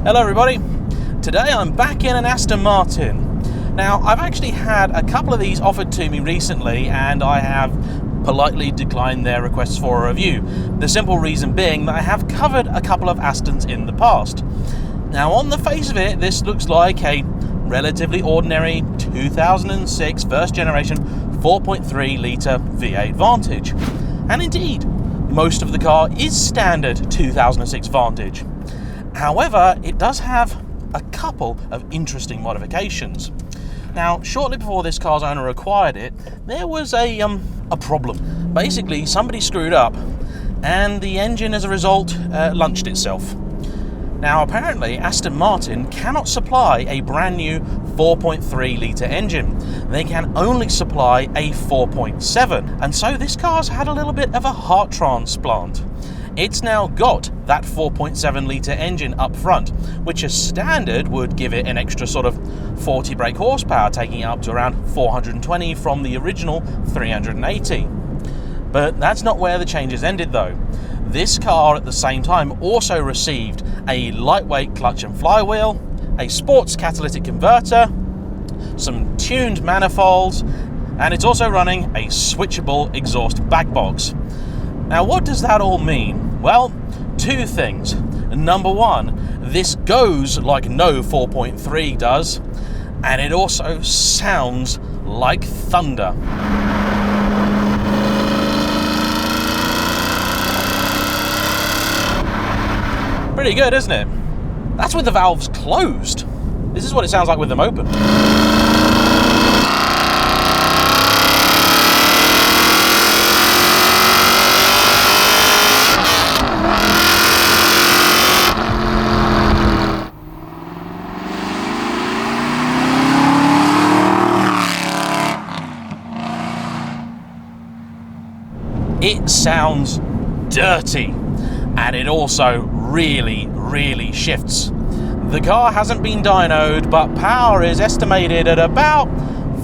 Hello everybody, today I'm back in an Aston Martin. Now I've actually had a couple of these offered to me recently and I have politely declined their requests for a review. The simple reason being that I have covered a couple of Astons in the past. Now on the face of it, this looks like a relatively ordinary 2006 first generation 4.3 litre V8 Vantage. And indeed, most of the car is standard 2006 Vantage. However, it does have a couple of interesting modifications. Now, shortly before this car's owner acquired it, there was a problem. Basically, somebody screwed up, and the engine, as a result, launched itself. Now, apparently, Aston Martin cannot supply a brand new 4.3 litre engine. They can only supply a 4.7, and so this car's had a little bit of a heart transplant. It's now got that 4.7 litre engine up front, which as standard would give it an extra sort of 40 brake horsepower, taking it up to around 420 from the original 380. But that's not where the changes ended though. This car at the same time also received a lightweight clutch and flywheel, a sports catalytic converter, some tuned manifolds, and it's also running a switchable exhaust back box. Now, what does that all mean? Well, two things. Number one, this goes like no 4.3 does, and it also sounds like thunder. Pretty good, isn't it? That's with the valves closed. This is what it sounds like with them open. It sounds dirty, and it also really shifts. The car hasn't been dynoed, but power is estimated at about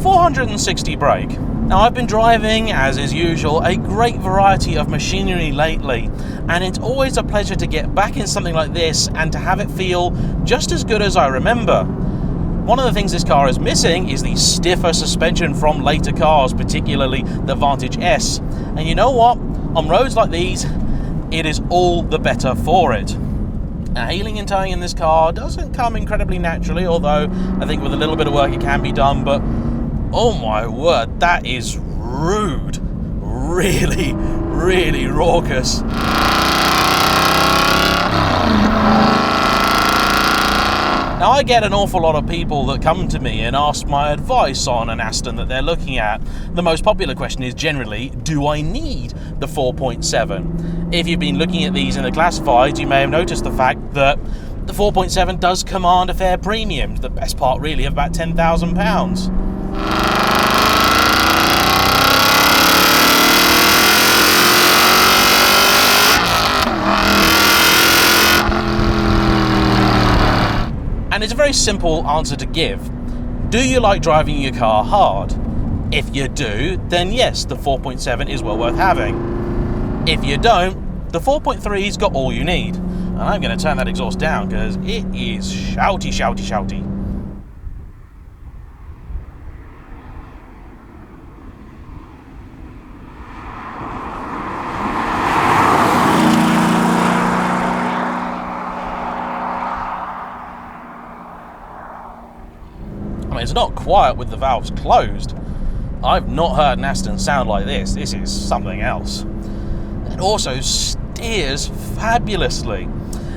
460 brake. Now, I've been driving, as is usual, a great variety of machinery lately, and it's always a pleasure to get back in something like this and to have it feel just as good as I remember. One of the things this car is missing is the stiffer suspension from later cars, particularly the Vantage S. And you know what? On roads like these, it is all the better for it. Now, heeling and towing in this car doesn't come incredibly naturally, although I think with a little bit of work it can be done, but oh my word, that is rude. Really raucous. Now, I get an awful lot of people that come to me and ask my advice on an Aston that they're looking at. The most popular question is generally, do I need the 4.7? If you've been looking at these in the classifieds, you may have noticed the fact that the 4.7 does command a fair premium, the best part really of about £10,000. And it's a very simple answer to give. Do you like driving your car hard? If you do, then yes, the 4.7 is well worth having. If you don't, the 4.3's got all you need. And I'm going to turn that exhaust down because it is shouty. I mean, it's not quiet with the valves closed. I've not heard an Aston sound like this. This is something else. It also steers fabulously.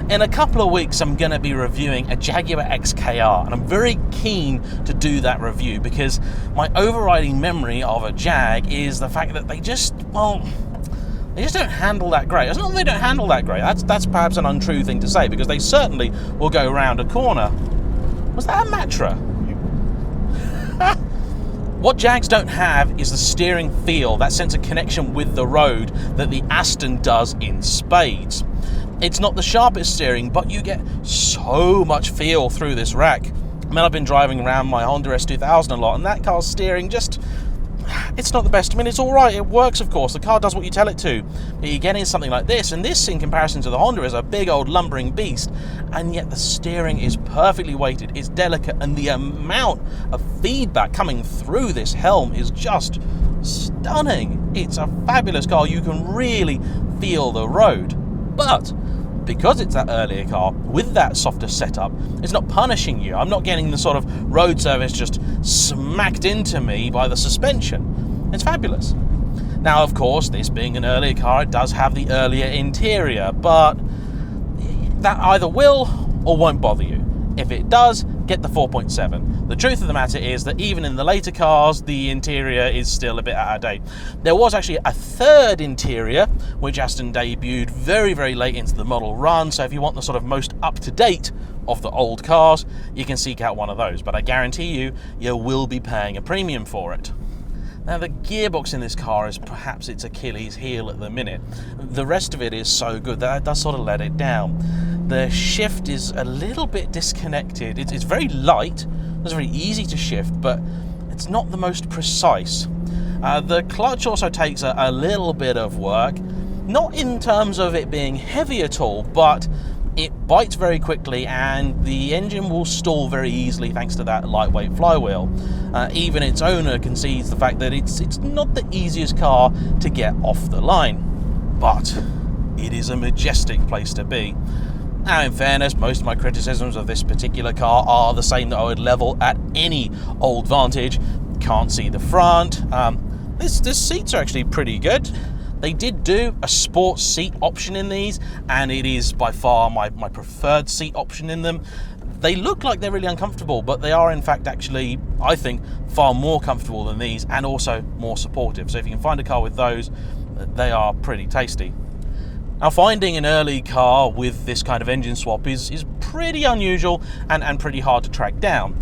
In a couple of weeks, I'm going to be reviewing a Jaguar XKR, and I'm very keen to do that review because my overriding memory of a Jag is the fact that they just don't handle that great. It's not that they don't handle that great. That's perhaps an untrue thing to say because they certainly will go around a corner. Was that a Matra? What Jags don't have is the steering feel, that sense of connection with the road that the Aston does in spades. It's not the sharpest steering, but you get so much feel through this rack. I mean, I've been driving around my Honda S2000 a lot, and that car's steering just, it's not the best. I mean, it's all right. It works, of course. The car does what you tell it to. But you're getting something like this, and this, in comparison to the Honda, is a big old lumbering beast, and yet the steering is perfectly weighted. It's delicate, and the amount of feedback coming through this helm is just stunning. It's a fabulous car. You can really feel the road. But because it's that earlier car with that softer setup, it's not punishing you. I'm not getting the sort of road surface just smacked into me by the suspension. It's fabulous. Now, of course, this being an earlier car, it does have the earlier interior, but that either will or won't bother you. If it does, get the 4.7. The truth of the matter is that even in the later cars, the interior is still a bit out of date. There was actually a third interior, which Aston debuted very, very late into the model run, so if you want the sort of most up-to-date of the old cars, you can seek out one of those, but I guarantee you, you will be paying a premium for it. Now, the gearbox in this car is perhaps its Achilles heel at the minute. The rest of it is so good that it does sort of let it down. The shift is a little bit disconnected. It's very light, it's very easy to shift, but it's not the most precise. The clutch also takes a little bit of work, not in terms of it being heavy at all, but it bites very quickly and the engine will stall very easily thanks to that lightweight flywheel. Even its owner concedes the fact that it's not the easiest car to get off the line, but it is a majestic place to be. Now, in fairness, most of my criticisms of this particular car are the same that I would level at any old Vantage. Can't see the front. This seats are actually pretty good. They did do a sports seat option in these, and it is by far my preferred seat option in them. They look like they're really uncomfortable, but they are in fact actually, I think, far more comfortable than these and also more supportive. So if you can find a car with those, they are pretty tasty. Now, finding an early car with this kind of engine swap is pretty unusual and pretty hard to track down.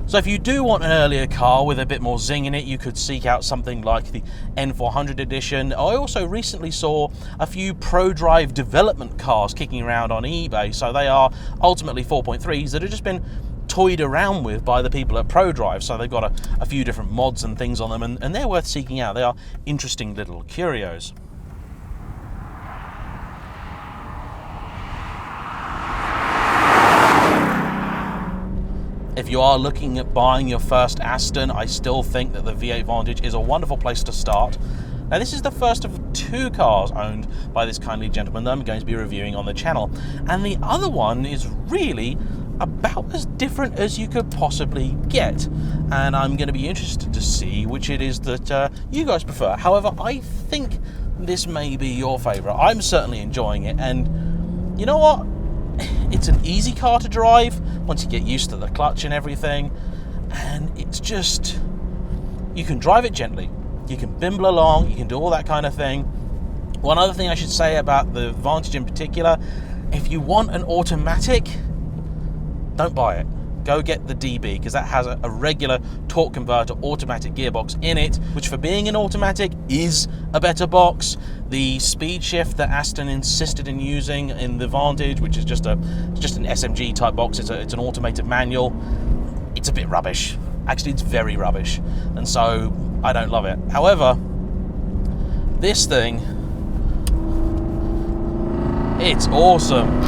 So if you do want an earlier car with a bit more zing in it, you could seek out something like the N400 edition. I also recently saw a few ProDrive development cars kicking around on eBay, so they are ultimately 4.3s that have just been toyed around with by the people at ProDrive, so they've got a few different mods and things on them, and they're worth seeking out. They are interesting little curios. If you are looking at buying your first Aston, I still think that the V8 Vantage is a wonderful place to start. Now, this is the first of two cars owned by this kindly gentleman that I'm going to be reviewing on the channel, and the other one is really about as different as you could possibly get, and I'm going to be interested to see which it is that you guys prefer. However, I think this may be your favourite. I'm certainly enjoying it, and you know what? It's an easy car to drive once you get used to the clutch and everything, and it's just, you can drive it gently, you can bimble along, you can do all that kind of thing. One other thing I should say about the Vantage in particular, if you want an automatic, don't buy it. Go get the DB, because that has a regular torque converter automatic gearbox in it, which for being an automatic is a better box. The speed shift that Aston insisted in using in the Vantage, which is just an SMG type box, it's an automated manual, it's a bit rubbish. Actually, it's very rubbish, and so I don't love it. However, this thing, it's awesome.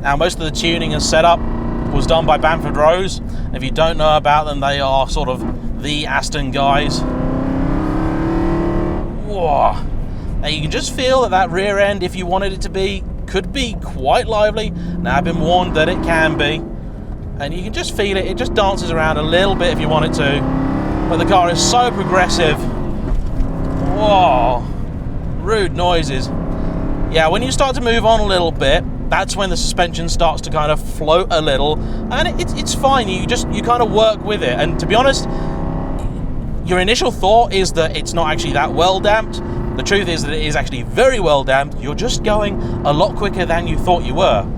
Now, most of the tuning and setup was done by Bamford Rose. If you don't know about them, they are sort of the Aston guys. Whoa. Now, you can just feel that rear end, if you wanted it to be, could be quite lively. Now, I've been warned that it can be. And you can just feel it. It just dances around a little bit if you want it to. But the car is so progressive. Whoa. Rude noises. Yeah, when you start to move on a little bit, that's when the suspension starts to kind of float a little, and it's fine. You kind of work with it, and to be honest, your initial thought is that it's not actually that well damped. The truth is that it is actually very well damped. You're just going a lot quicker than you thought you were.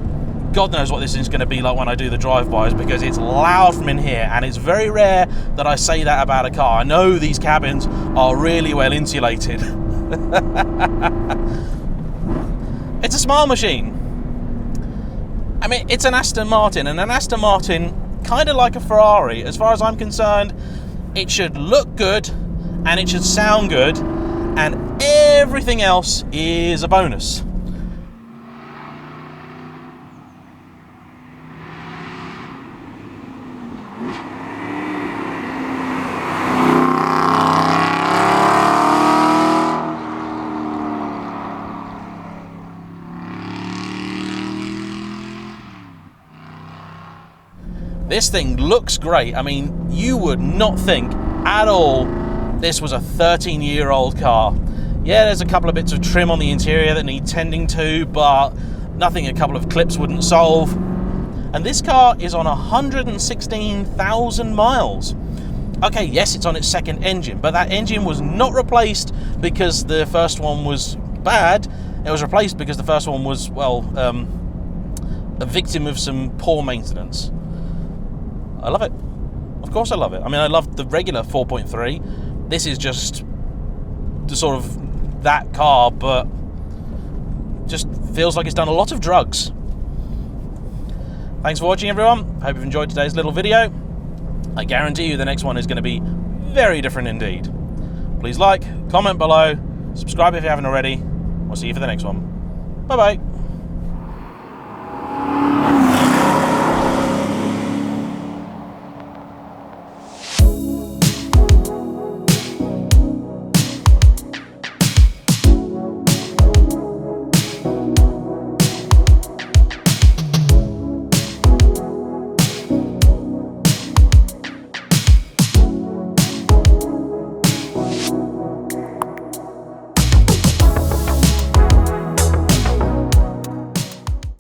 God knows what this is going to be like when I do the drive-bys, because it's loud from in here, and it's very rare that I say that about a car. I know these cabins are really well insulated. It's a smile machine. I mean, it's an Aston Martin, and an Aston Martin, kind of like a Ferrari, as far as I'm concerned, it should look good, and it should sound good, and everything else is a bonus. This thing looks great. I mean, you would not think at all this was a 13-year-old car. Yeah, there's a couple of bits of trim on the interior that need tending to, but nothing a couple of clips wouldn't solve. And this car is on 116,000 miles. Okay, yes, it's on its second engine, but that engine was not replaced because the first one was bad. It was replaced because the first one was, well, a victim of some poor maintenance. I love it. Of course I love it. I mean, I love the regular 4.3. This is just the sort of that car, but just feels like it's done a lot of drugs. Thanks for watching, everyone. Hope you've enjoyed today's little video. I guarantee you the next one is going to be very different indeed. Please like, comment below, subscribe if you haven't already. We'll see you for the next one. Bye-bye.